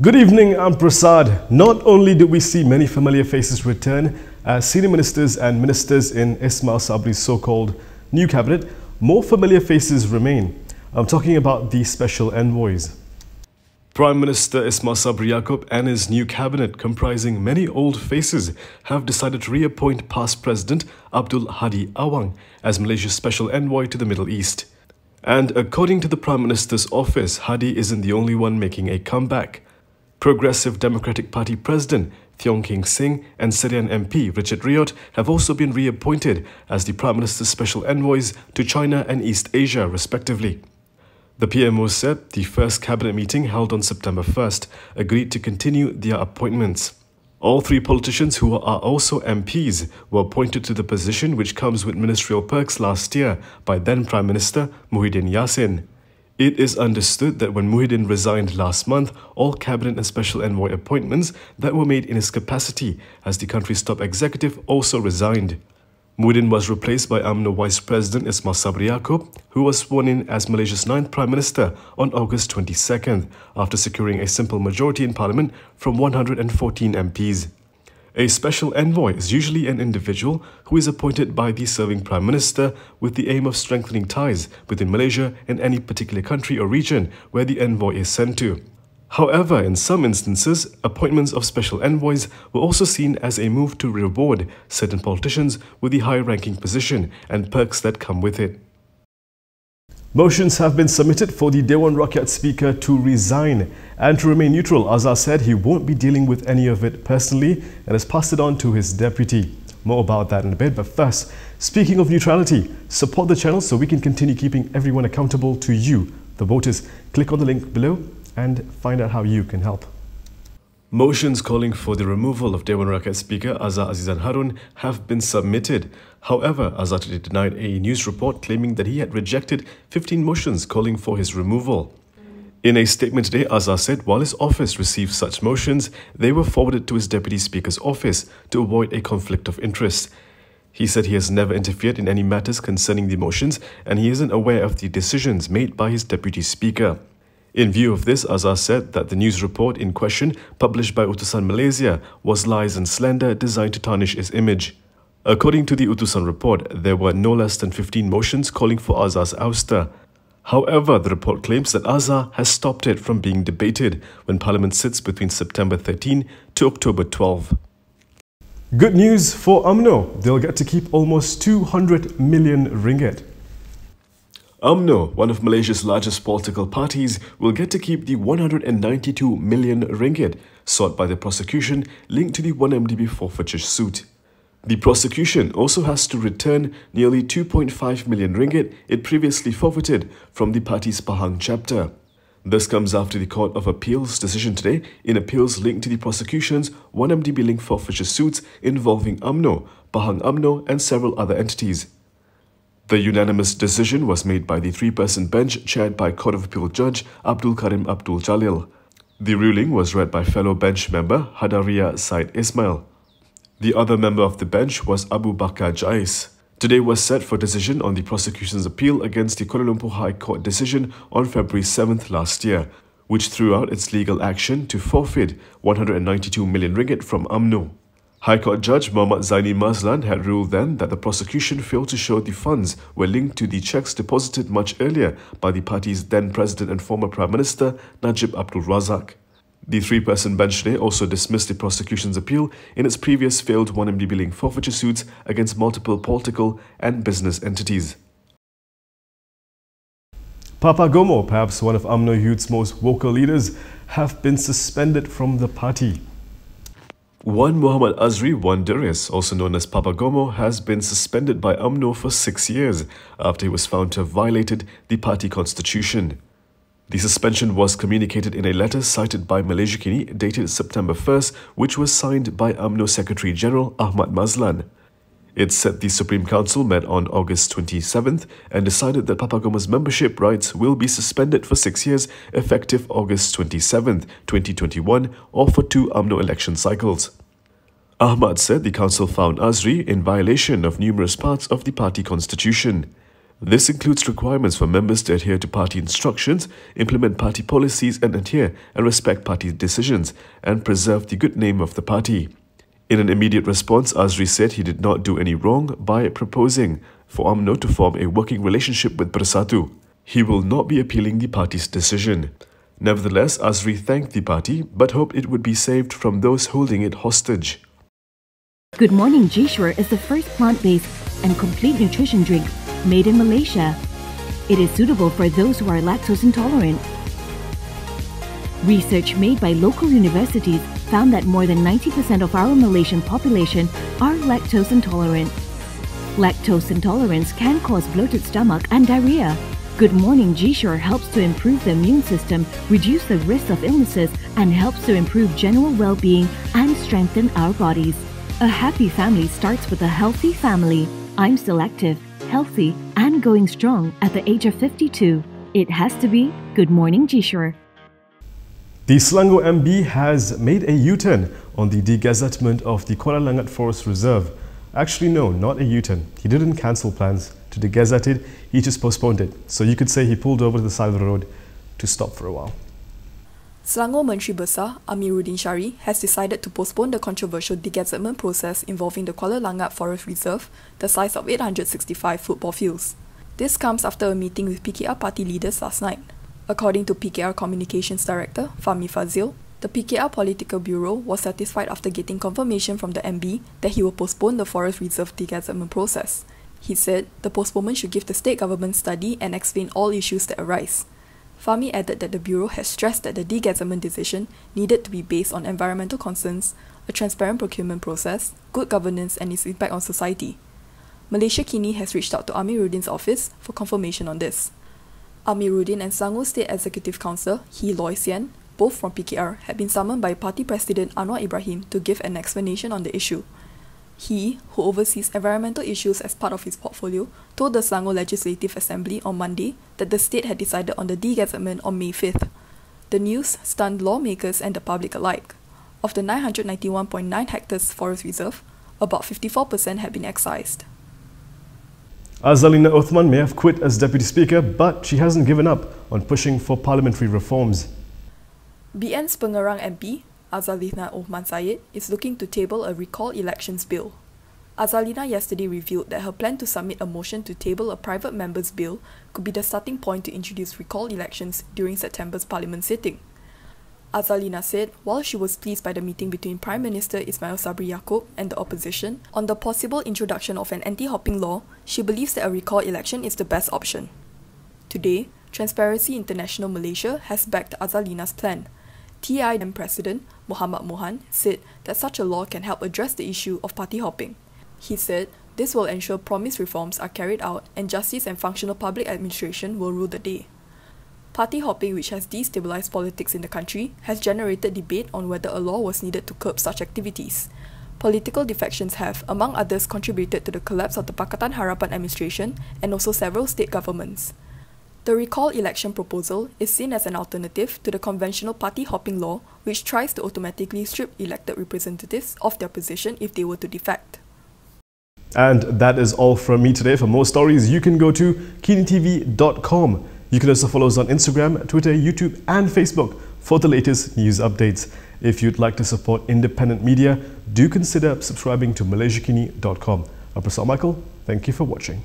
Good evening, I'm Prasad. Not only did we see many familiar faces return as senior ministers and ministers in Ismail Sabri's so-called new cabinet, more familiar faces remain. I'm talking about the special envoys. Prime Minister Ismail Sabri Yaakob and his new cabinet, comprising many old faces, have decided to reappoint past President Abdul Hadi Awang as Malaysia's special envoy to the Middle East. And according to the Prime Minister's office, Hadi isn't the only one making a comeback. Progressive Democratic Party President Tiong and Serian MP Richard Riot have also been reappointed as the Prime Minister's special envoys to China and East Asia, respectively. The PMO said the first cabinet meeting held on September 1st agreed to continue their appointments. All three politicians who are also MPs were appointed to the position, which comes with ministerial perks last year by then Prime Minister Muhyiddin Yassin. It is understood that when Muhyiddin resigned last month, all cabinet and special envoy appointments that were made in his capacity as the country's top executive also resigned. Muhyiddin was replaced by UMNO Vice President Ismail Sabri Yaakob, who was sworn in as Malaysia's 9th Prime Minister on August 22nd, after securing a simple majority in Parliament from 114 MPs. A special envoy is usually an individual who is appointed by the serving Prime Minister with the aim of strengthening ties between Malaysia and any particular country or region where the envoy is sent to. However, in some instances, appointments of special envoys were also seen as a move to reward certain politicians with the high-ranking position and perks that come with it. Motions have been submitted for the Dewan Rakyat Speaker to resign and to remain neutral. Azhar said he won't be dealing with any of it personally and has passed it on to his deputy. More about that in a bit, but first, speaking of neutrality, support the channel so we can continue keeping everyone accountable to you, the voters. Click on the link below and find out how you can help. Motions calling for the removal of Dewan Rakyat Speaker Azhar Azizan Harun have been submitted. However, Azhar today denied a news report claiming that he had rejected 15 motions calling for his removal. In a statement today, Azhar said while his office received such motions, they were forwarded to his Deputy Speaker's office to avoid a conflict of interest. He said he has never interfered in any matters concerning the motions and he isn't aware of the decisions made by his Deputy Speaker. In view of this, Azhar said that the news report in question, published by Utusan Malaysia, was lies and slander designed to tarnish his image. According to the Utusan report, there were no less than 15 motions calling for Azhar's ouster. However, the report claims that Azhar has stopped it from being debated when Parliament sits between September 13 to October 12. Good news for UMNO. They'll get to keep almost 200 million ringgit. UMNO, one of Malaysia's largest political parties, will get to keep the 192 million ringgit sought by the prosecution linked to the 1MDB forfeiture suit. The prosecution also has to return nearly 2.5 million ringgit it previously forfeited from the party's Pahang chapter. This comes after the Court of Appeal's decision today in appeals linked to the prosecution's 1MDB linked forfeiture suits involving UMNO, Pahang UMNO and several other entities. The unanimous decision was made by the three-person bench chaired by Court of Appeal Judge Abdul Karim Abdul Jalil. The ruling was read by fellow bench member Hadaria Said Ismail. The other member of the bench was Abu Bakar Jais. Today was set for decision on the prosecution's appeal against the Kuala Lumpur High Court decision on February 7th last year, which threw out its legal action to forfeit 192 million ringgit from UMNO. High Court Judge Muhammad Zaini Mazlan had ruled then that the prosecution failed to show the funds were linked to the cheques deposited much earlier by the party's then President and former Prime Minister Najib Abdul Razak. The three-person bench today also dismissed the prosecution's appeal in its previous failed 1MDB linked forfeiture suits against multiple political and business entities. Papa Gomo, perhaps one of UMNO Youth's most vocal leaders, have been suspended from the party. One Muhammad Azri Wanderis, also known as Papa Gomo, has been suspended by UMNO for 6 years after he was found to have violated the party constitution. The suspension was communicated in a letter cited by Malaysia Kini dated September 1st, which was signed by UMNO Secretary General Ahmad Mazlan. It said the Supreme Council met on August 27th and decided that Papa Gomo's membership rights will be suspended for 6 years effective August 27th, 2021 or for 2 UMNO election cycles. Ahmad said the council found Azri in violation of numerous parts of the party constitution. This includes requirements for members to adhere to party instructions, implement party policies and adhere and respect party decisions, and preserve the good name of the party. In an immediate response, Azri said he did not do any wrong by proposing for UMNO to form a working relationship with Bersatu. He will not be appealing the party's decision. Nevertheless, Azri thanked the party but hoped it would be saved from those holding it hostage. Good Morning G-Sure is the first plant-based and complete nutrition drink made in Malaysia. It is suitable for those who are lactose intolerant. Research made by local universities found that more than 90% of our Malaysian population are lactose intolerant. Lactose intolerance can cause bloated stomach and diarrhea. Good Morning G-Sure helps to improve the immune system, reduce the risk of illnesses, and helps to improve general well-being and strengthen our bodies. A happy family starts with a healthy family. I'm still active, healthy, and going strong at the age of 52. It has to be Good Morning G-Sure. The Selangor MB has made a U-turn on the degazettement of the Kuala Langat Forest Reserve. Actually, no, not a U-turn. He didn't cancel plans to degazette it, he just postponed it. So you could say he pulled over to the side of the road to stop for a while. Selangor Menteri Besar Amiruddin Syari has decided to postpone the controversial degazettement process involving the Kuala Langat Forest Reserve, the size of 865 football fields. This comes after a meeting with PKR party leaders last night. According to PKR Communications Director Fahmi Fazil, the PKR Political Bureau was satisfied after getting confirmation from the MB that he will postpone the Forest Reserve degazettement process. He said the postponement should give the state government study and explain all issues that arise. Fahmi added that the Bureau has stressed that the degazettement decision needed to be based on environmental concerns, a transparent procurement process, good governance and its impact on society. Malaysia Kini has reached out to Amiruddin's office for confirmation on this. Amiruddin and Selangor State Executive Councillor He Loy Sian, both from PKR, had been summoned by Party President Anwar Ibrahim to give an explanation on the issue. He, who oversees environmental issues as part of his portfolio, told the Selangor Legislative Assembly on Monday that the state had decided on the degazettement on May 5th. The news stunned lawmakers and the public alike. Of the 991.9 hectares forest reserve, about 54% had been excised. Azalina Othman may have quit as Deputy Speaker, but she hasn't given up on pushing for parliamentary reforms. BN's Pengerang MP, Azalina Othman Syed, is looking to table a recall elections bill. Azalina yesterday revealed that her plan to submit a motion to table a private member's bill could be the starting point to introduce recall elections during September's parliament sitting. Azalina said while she was pleased by the meeting between Prime Minister Ismail Sabri Yaakob and the opposition on the possible introduction of an anti-hopping law, she believes that a recall election is the best option. Today, Transparency International Malaysia has backed Azalina's plan. TIM President Muhammad Mohan said that such a law can help address the issue of party hopping. He said this will ensure promised reforms are carried out and justice and functional public administration will rule the day. Party hopping, which has destabilized politics in the country, has generated debate on whether a law was needed to curb such activities. Political defections have, among others, contributed to the collapse of the Pakatan Harapan administration and also several state governments. The recall election proposal is seen as an alternative to the conventional party hopping law, which tries to automatically strip elected representatives of their position if they were to defect. And that is all from me today. For more stories, you can go to KiniTV.com. You can also follow us on Instagram, Twitter, YouTube and Facebook for the latest news updates. If you'd like to support independent media, do consider subscribing to MalaysiaKini.com. I'm Prasad Michael. Thank you for watching.